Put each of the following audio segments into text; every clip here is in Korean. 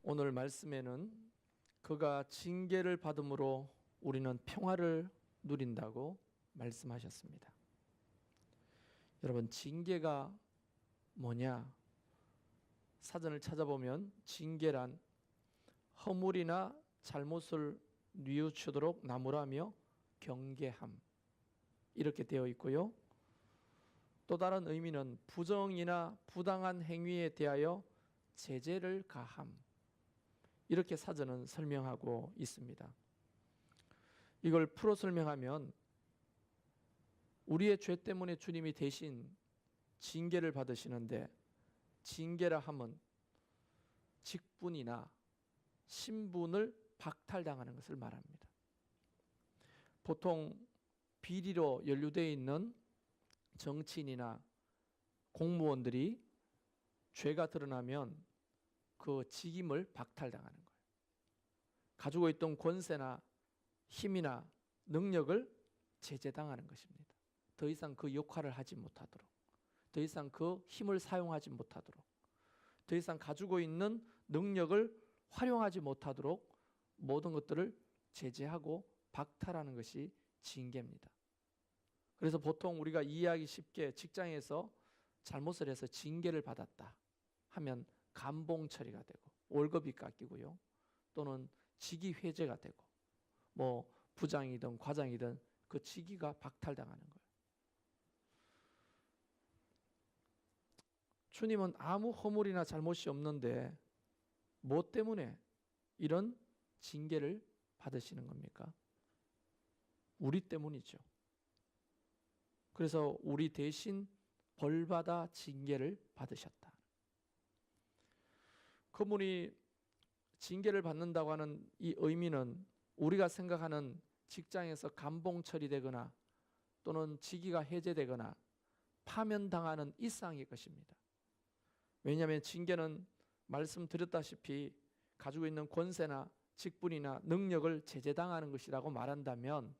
오늘 말씀에는 그가 징계를 받음으로 우리는 평화를 누린다고 말씀하셨습니다. 여러분, 징계가 뭐냐? 사전을 찾아보면 징계란 허물이나 잘못을 뉘우치도록 나무라며 경계함, 이렇게 되어 있고요. 또 다른 의미는 부정이나 부당한 행위에 대하여 제재를 가함, 이렇게 사전은 설명하고 있습니다. 이걸 풀어 설명하면 우리의 죄 때문에 주님이 대신 징계를 받으시는데, 징계라 함은 직분이나 신분을 박탈당하는 것을 말합니다. 보통 비리로 연루되어 있는 정치인이나 공무원들이 죄가 드러나면 그 직임을 박탈당하는 거예요. 가지고 있던 권세나 힘이나 능력을 제재당하는 것입니다. 더 이상 그 역할을 하지 못하도록, 더 이상 그 힘을 사용하지 못하도록, 더 이상 가지고 있는 능력을 활용하지 못하도록 모든 것들을 제재하고 박탈하는 것이 징계입니다. 그래서 보통 우리가 이해하기 쉽게 직장에서 잘못을 해서 징계를 받았다 하면 감봉 처리가 되고 월급이 깎이고요, 또는 직위 회제가 되고 뭐 부장이든 과장이든 그 직위가 박탈당하는 거예요. 주님은 아무 허물이나 잘못이 없는데 뭐 때문에 이런 징계를 받으시는 겁니까? 우리 때문이죠. 그래서 우리 대신 벌받아 징계를 받으셨다. 그분이 징계를 받는다고 하는 이 의미는 우리가 생각하는 직장에서 감봉 처리되거나 또는 직위가 해제되거나 파면당하는 일상일 것입니다. 왜냐하면 징계는 말씀드렸다시피 가지고 있는 권세나 직분이나 능력을 제재당하는 것이라고 말한다면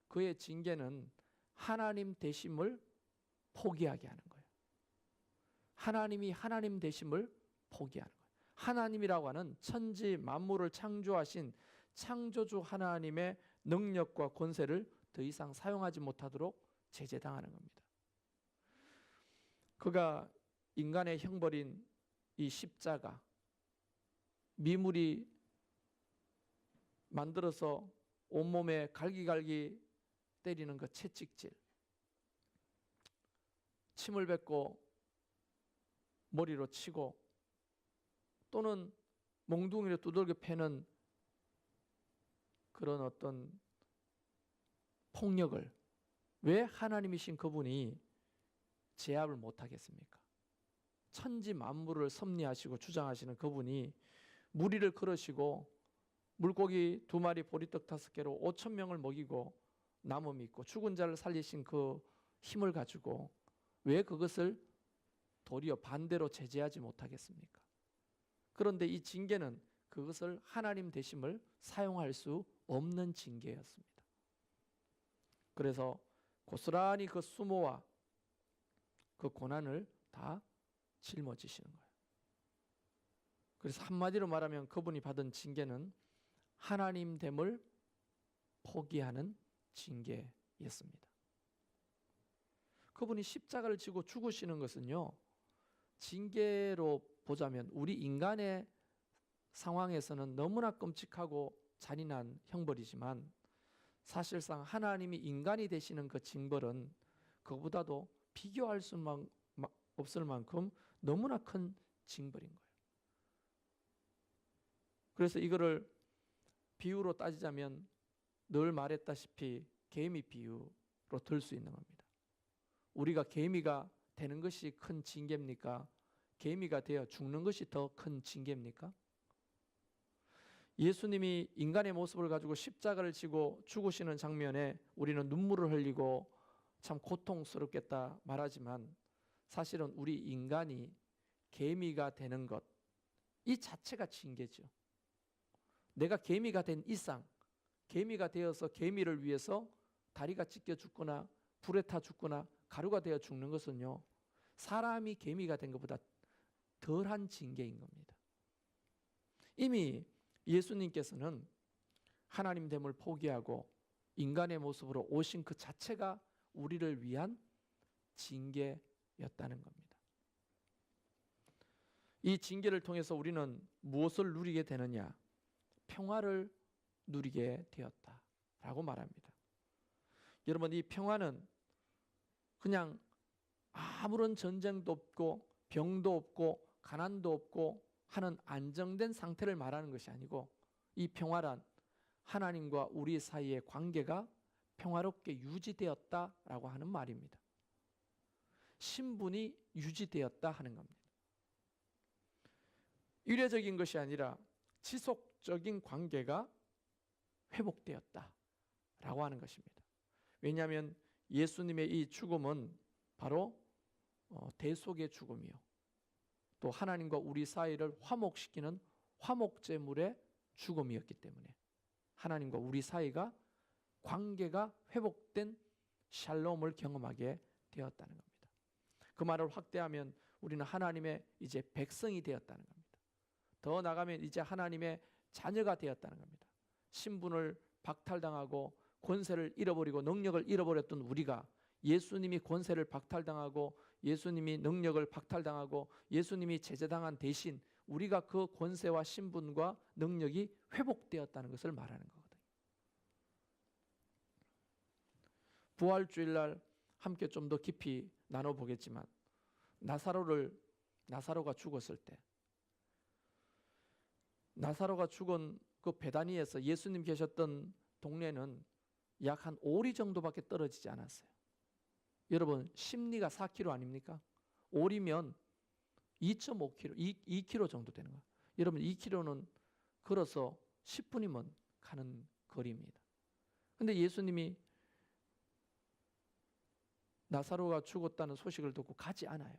그의 징계는 하나님 되심을 포기하게 하는 거예요. 하나님이 하나님 되심을 포기하는 거예요. 하나님이라고 하는 천지 만물을 창조하신 창조주 하나님의 능력과 권세를 더 이상 사용하지 못하도록 제재당하는 겁니다. 그가 인간의 형벌인 이 십자가, 미물이 만들어서 온몸에 갈기갈기 때리는 그 채찍질, 침을 뱉고 머리로 치고 또는 몽둥이로 두들겨 패는 그런 어떤 폭력을 왜 하나님이신 그분이 제압을 못하겠습니까? 천지 만물을 섭리하시고 주장하시는 그분이 무리를 걸으시고 물고기 2마리 보리떡 5개로 5,000명을 먹이고 나무 믿고 죽은 자를 살리신 그 힘을 가지고 왜 그것을 도리어 반대로 제재하지 못하겠습니까? 그런데 이 징계는 그것을 하나님 되심을 사용할 수 없는 징계였습니다. 그래서 고스란히 그 수모와 그 고난을 다 짊어지시는 거예요. 그래서 한마디로 말하면 그분이 받은 징계는 하나님 됨을 포기하는 징계였습니다. 그분이 십자가를 지고 죽으시는 것은요, 징계로 보자면 우리 인간의 상황에서는 너무나 끔찍하고 잔인한 형벌이지만 사실상 하나님이 인간이 되시는 그 징벌은 그보다도 비교할 수만 없을 만큼 너무나 큰 징벌인 거예요. 그래서 이거를 비유로 따지자면 늘 말했다시피 개미 비유로 들 수 있는 겁니다. 우리가 개미가 되는 것이 큰 징계입니까? 개미가 되어 죽는 것이 더 큰 징계입니까? 예수님이 인간의 모습을 가지고 십자가를 지고 죽으시는 장면에 우리는 눈물을 흘리고 참 고통스럽겠다 말하지만 사실은 우리 인간이 개미가 되는 것, 이 자체가 징계죠. 내가 개미가 된 이상, 개미가 되어서 개미를 위해서 다리가 찢겨 죽거나 불에 타 죽거나 가루가 되어 죽는 것은요, 사람이 개미가 된 것보다 덜한 징계인 겁니다. 이미 예수님께서는 하나님 됨을 포기하고 인간의 모습으로 오신 그 자체가 우리를 위한 징계였다는 겁니다. 이 징계를 통해서 우리는 무엇을 누리게 되느냐? 평화를 누리게 되었다라고 말합니다. 여러분, 이 평화는 그냥 아무런 전쟁도 없고 병도 없고 가난도 없고 하는 안정된 상태를 말하는 것이 아니고, 이 평화란 하나님과 우리 사이의 관계가 평화롭게 유지되었다라고 하는 말입니다. 신분이 유지되었다 하는 겁니다. 일회적인 것이 아니라 지속적인 관계가 회복되었다라고 하는 것입니다. 왜냐하면 예수님의 이 죽음은 바로 대속의 죽음이요, 또 하나님과 우리 사이를 화목시키는 화목제물의 죽음이었기 때문에 하나님과 우리 사이가 관계가 회복된 샬롬을 경험하게 되었다는 겁니다. 그 말을 확대하면 우리는 하나님의 이제 백성이 되었다는 겁니다. 더 나가면 이제 하나님의 자녀가 되었다는 겁니다. 신분을 박탈당하고 권세를 잃어버리고 능력을 잃어버렸던 우리가 예수님이 권세를 박탈당하고 예수님이 능력을 박탈당하고 예수님이 제재당한 대신 우리가 그 권세와 신분과 능력이 회복되었다는 것을 말하는 거거든요. 부활주일날 함께 좀 더 깊이 나눠보겠지만, 나사로가 죽었을 때, 나사로가 죽은 그 베다니에서 예수님 계셨던 동네는 약 한 5리 정도밖에 떨어지지 않았어요. 여러분, 십리가 4km 아닙니까? 5리면 2.5km, 2km 정도 되는 거예요. 여러분, 2km는 걸어서 10분이면 가는 거리입니다. 그런데 예수님이 나사로가 죽었다는 소식을 듣고 가지 않아요.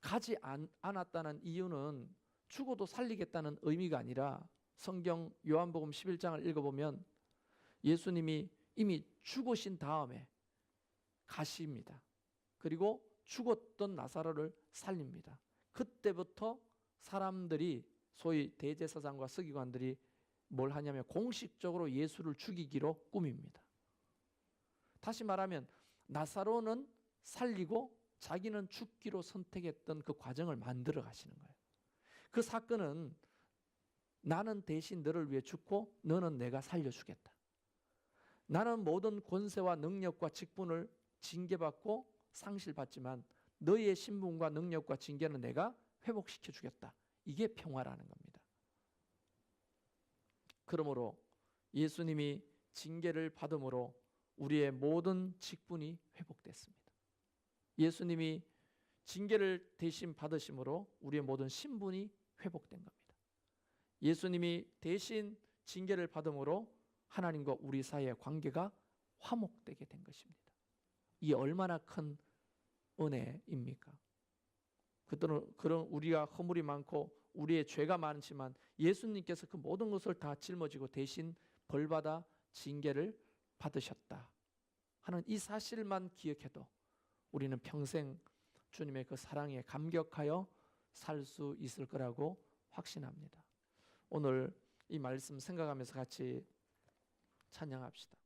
가지 않았다는 이유는 죽어도 살리겠다는 의미가 아니라, 성경 요한복음 11장을 읽어보면 예수님이 이미 죽으신 다음에 가십니다. 그리고 죽었던 나사로를 살립니다. 그때부터 사람들이, 소위 대제사장과 서기관들이 뭘 하냐면 공식적으로 예수를 죽이기로 꾸밉니다. 다시 말하면 나사로는 살리고 자기는 죽기로 선택했던 그 과정을 만들어 가시는 거예요. 그 사건은 나는 대신 너를 위해 죽고 너는 내가 살려주겠다. 나는 모든 권세와 능력과 직분을 징계받고 상실받지만 너의 신분과 능력과 징계는 내가 회복시켜 주겠다. 이게 평화라는 겁니다. 그러므로 예수님이 징계를 받음으로 우리의 모든 직분이 회복됐습니다. 예수님이 징계를 대신 받으심으로 우리의 모든 신분이 회복된 겁니다. 예수님이 대신 징계를 받음으로 하나님과 우리 사이의 관계가 화목되게 된 것입니다. 이게 얼마나 큰 은혜입니까? 그런 우리가 허물이 많고 우리의 죄가 많지만 예수님께서 그 모든 것을 다 짊어지고 대신 벌받아 징계를 받으셨다 하는 이 사실만 기억해도 우리는 평생 주님의 그 사랑에 감격하여 살 수 있을 거라고 확신합니다. 오늘 이 말씀 생각하면서 같이 찬양합시다.